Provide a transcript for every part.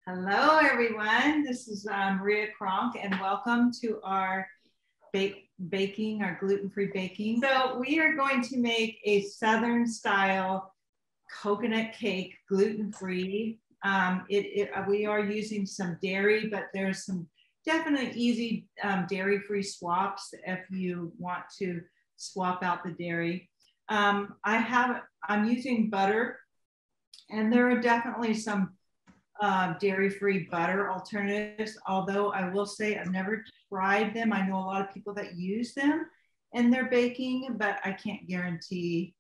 Hello, everyone. This is Maria Cronk, and welcome to our baking, our gluten-free baking. So we are going to make a Southern style coconut cake, gluten-free. We are using some dairy, but there's some definite easy dairy-free swaps if you want to swap out the dairy. I'm using butter, and there are definitely some dairy-free butter alternatives, although I will say I've never tried them. I know a lot of people that use them in their baking, but I can't guarantee,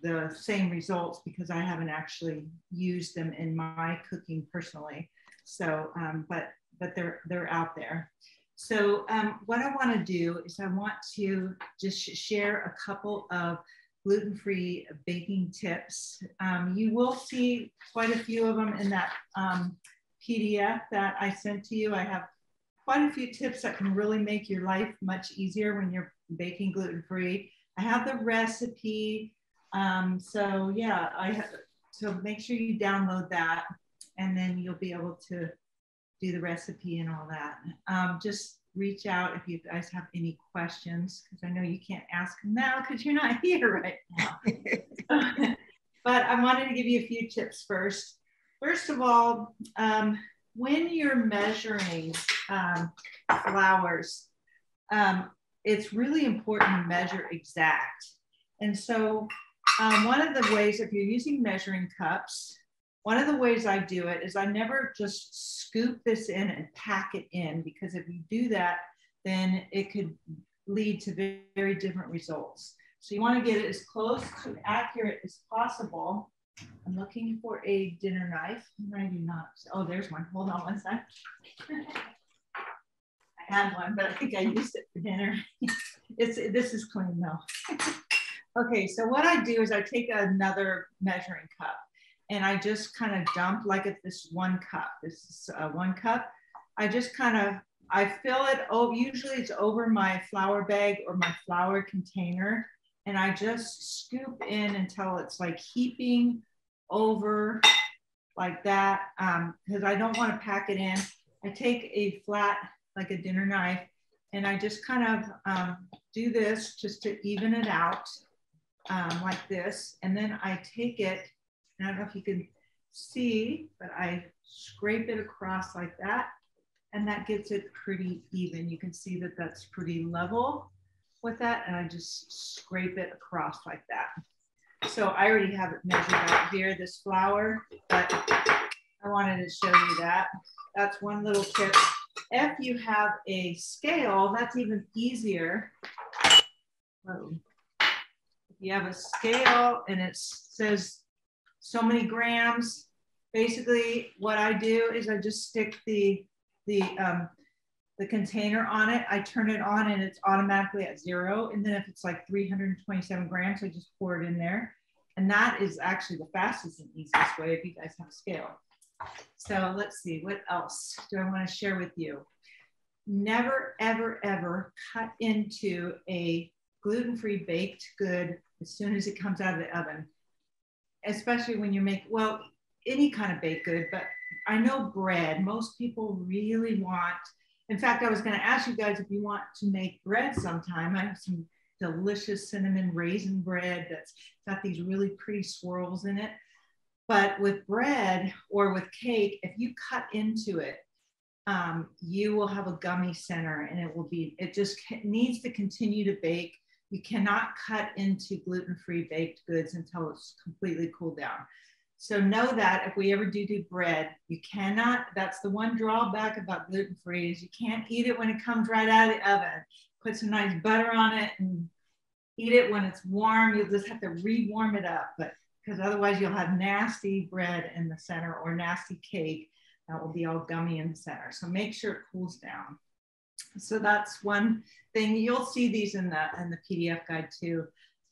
the same results because I haven't actually used them in my cooking personally. So, but they're out there. So what I want to do is I want to just share a couple of gluten-free baking tips. You will see quite a few of them in that PDF that I sent to you. I have quite a few tips that can really make your life much easier when you're baking gluten-free. I have the recipe. So make sure you download that, and then you'll be able to do the recipe and all that. Just reach out if you guys have any questions, because I know you can't ask them now because you're not here right now. But I wanted to give you a few tips first. First of all, when you're measuring flours, it's really important to measure exact. And so one of the ways, if you're using measuring cups, one of the ways I do it is I never just scoop this in and pack it in, because if you do that, then it could lead to very different results. So you want to get it as close to accurate as possible. I'm looking for a dinner knife. I do not. Oh, there's one. Hold on one sec. I had one, but I think I used it for dinner. This is clean though. Okay, so what I do is I take another measuring cup, and I just kind of dump, like at this 1 cup. This is 1 cup. I just I fill it, usually it's over my flour bag or my flour container. And I just scoop in until it's like heaping over like that, because I don't want to pack it in. I take a flat, like a dinner knife, and I just kind of do this just to even it out like this. And then I take it, I don't know if you can see, but I scrape it across like that, and that gets it pretty even. You can see that that's pretty level with that, and I just scrape it across like that. So I already have it measured out here, this flour, but I wanted to show you that. That's one little tip. If you have a scale, that's even easier. Whoa. If you have a scale and it says so many grams, basically what I do is I just stick the container on it. I turn it on and it's automatically at 0. And then if it's like 327 grams, I just pour it in there. And that is actually the fastest and easiest way if you guys have a scale. So let's see, what else do I want to share with you? Never, ever, ever cut into a gluten-free baked good as soon as it comes out of the oven. Especially when you make, well, any kind of baked good, but I know bread, most people really want. In fact, I was going to ask you guys if you want to make bread sometime. I have some delicious cinnamon raisin bread that's got these really pretty swirls in it. But with bread or with cake, if you cut into it, you will have a gummy center, and it just needs to continue to bake. You cannot cut into gluten-free baked goods until it's completely cooled down. So know that if we ever do bread, you cannot, that's the one drawback about gluten-free, is you can't eat it when it comes right out of the oven. Put some nice butter on it and eat it when it's warm. You'll just have to re-warm it up, but because otherwise you'll have nasty bread in the center or nasty cake that will be all gummy in the center. So make sure it cools down. So that's one thing. You'll see these in the PDF guide too.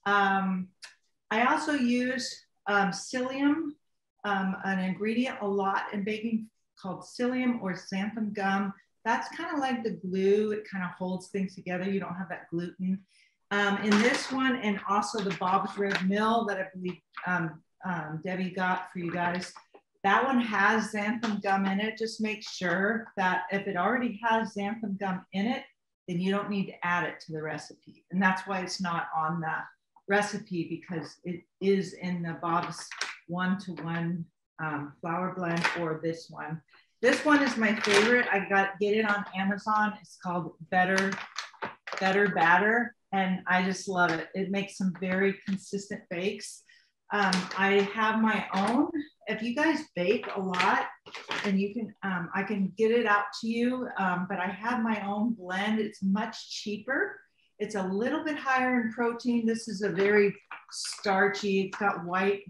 I also use psyllium, an ingredient a lot in baking called psyllium or xanthan gum. That's kind of like the glue. It kind of holds things together. You don't have that gluten. In this one, and also the Bob's Red Mill that I believe Debbie got for you guys, That one has xanthan gum in it. Just make sure that if it already has xanthan gum in it, then you don't need to add it to the recipe. And that's why it's not on the recipe, because it is in the Bob's 1-to-1 flour blend, or this one. This one is my favorite. I get it on Amazon. It's called Better Batter, and I just love it. It makes some very consistent bakes. I have my own. If you guys bake a lot, and you can, I can get it out to you, but I have my own blend. It's much cheaper. It's a little bit higher in protein. This is a very starchy, it's got white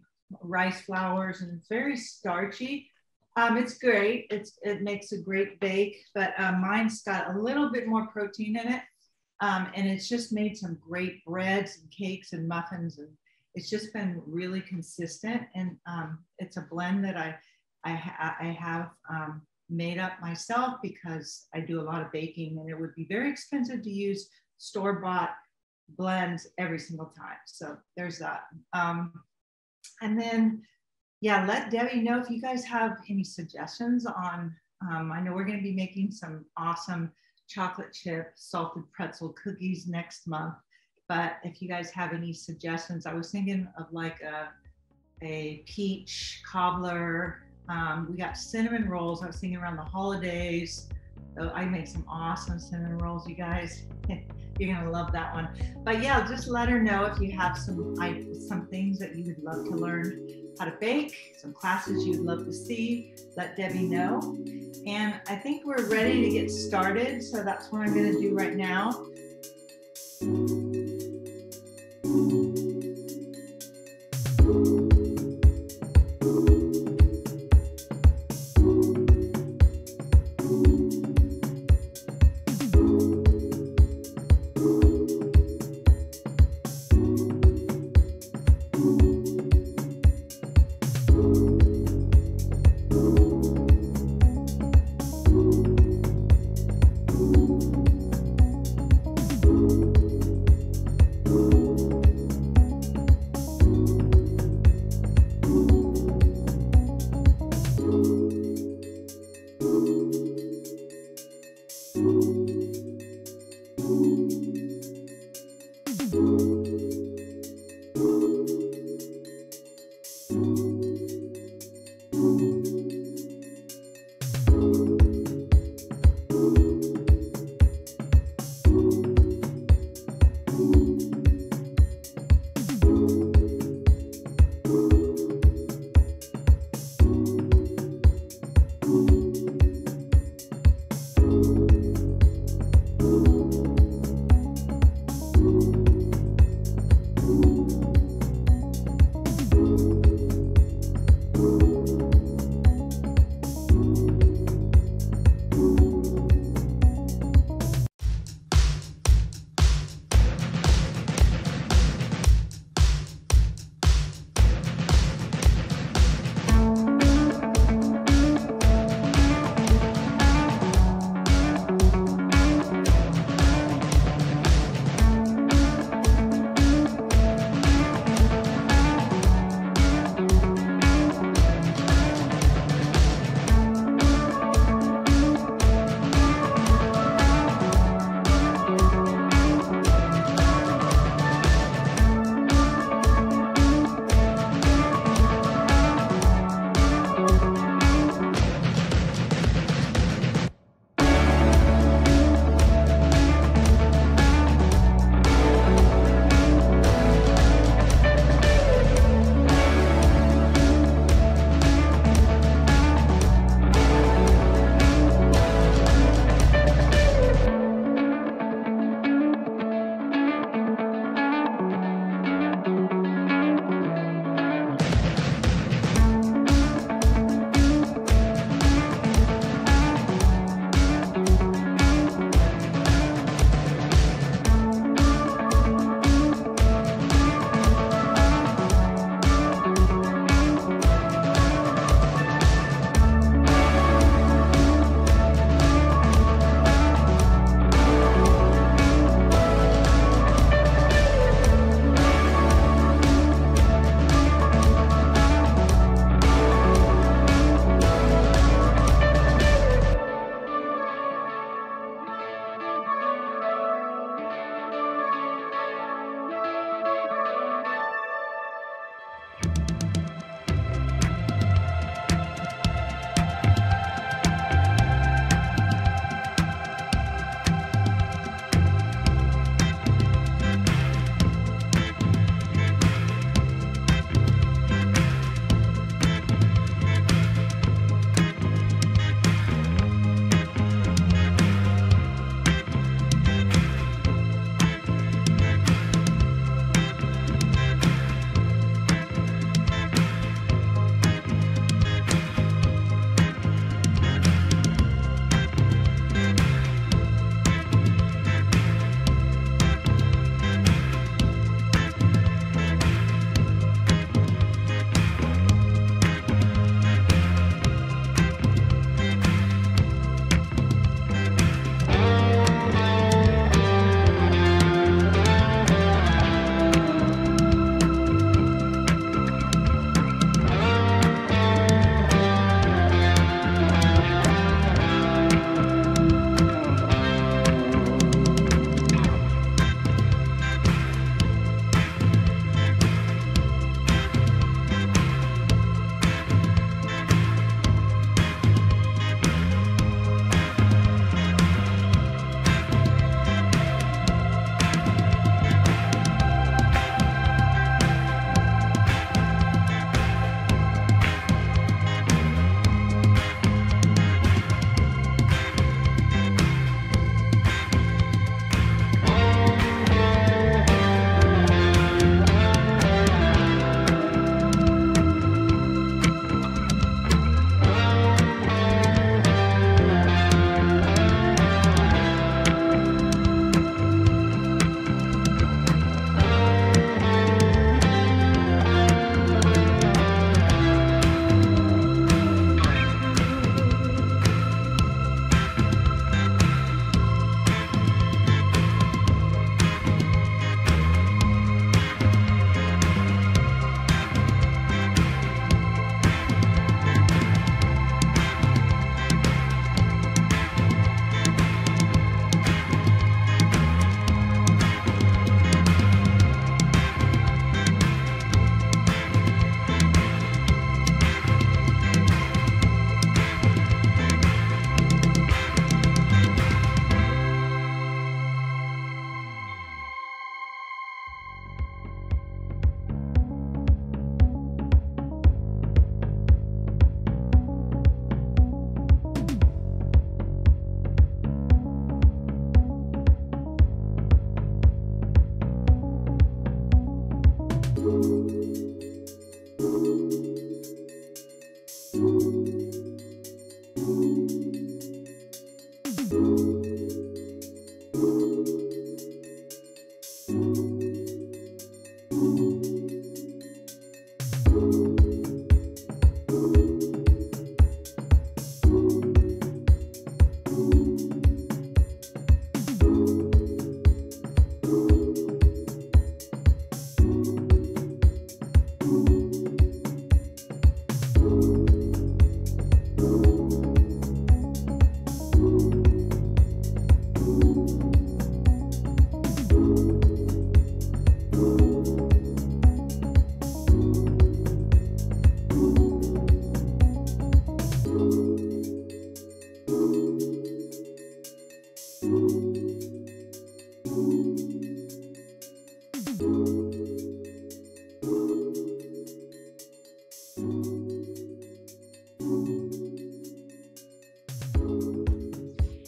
rice flours, and it's very starchy. It's great. It makes a great bake, but mine's got a little bit more protein in it. And it's just made some great breads and cakes and muffins, and it's just been really consistent. And it's a blend that I have made up myself, because I do a lot of baking, and it would be very expensive to use store-bought blends every single time. So there's that. And then, yeah, let Debbie know if you guys have any suggestions on, I know we're going to be making some awesome chocolate chip salted pretzel cookies next month. But if you guys have any suggestions, I was thinking of like a peach cobbler. We got cinnamon rolls. I was thinking around the holidays. So I make some awesome cinnamon rolls, you guys. You're gonna love that one. But yeah, just let her know if you have some things that you would love to learn how to bake, some classes you'd love to see. Let Debbie know. And I think we're ready to get started. So that's what I'm gonna do right now.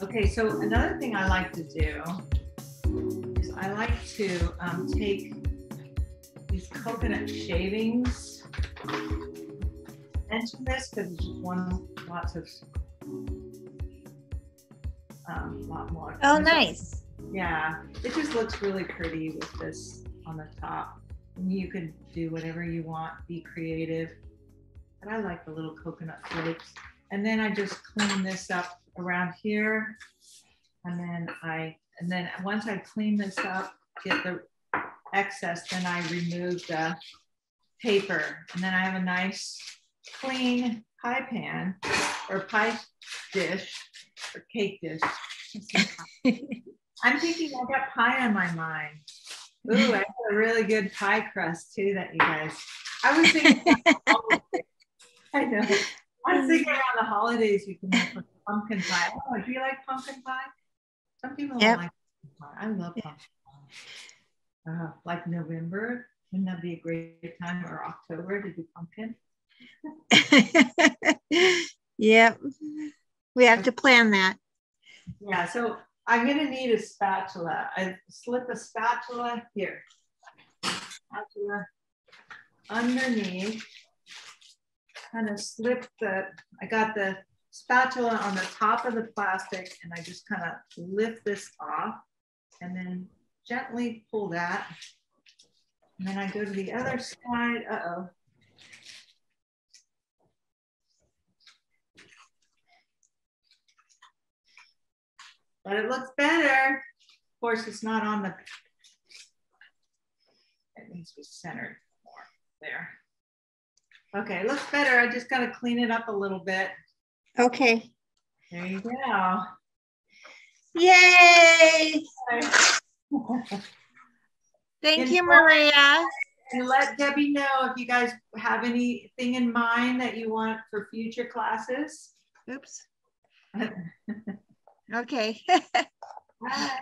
Okay, so another thing I like to do is I like to take these coconut shavings. Mention this because it's just lot more. Oh, nice. Yeah, it just looks really pretty with this on the top. And you can do whatever you want, be creative. But I like the little coconut flakes. And then I just clean this up around here. And then once I clean this up, get the excess, then I remove the paper. And then I have a nice clean pie pan or pie dish or cake dish. I'm thinking I got pie on my mind. Ooh, I got a really good pie crust too that you guys. I was thinking I know. I was thinking around the holidays you can make pumpkin pie. Oh, do you like pumpkin pie? Some people don't like pumpkin pie. I love pumpkin pie. Like November, wouldn't that be a great time, or October to do pumpkin? Yep. We have to plan that. Yeah, so I'm going to need a spatula. I slip a spatula here. Spatula underneath. Kind of slip I got the spatula on the top of the plastic and I just kind of lift this off and then gently pull that. And then I go to the other side. Uh-oh. But it looks better. Of course, it's not on the, it needs to be centered more there. Okay, it looks better. I just got to clean it up a little bit. Okay. There you go. Yay! Thank you, Maria. And let Debbie know if you guys have anything in mind that you want for future classes. Oops. Okay. Bye.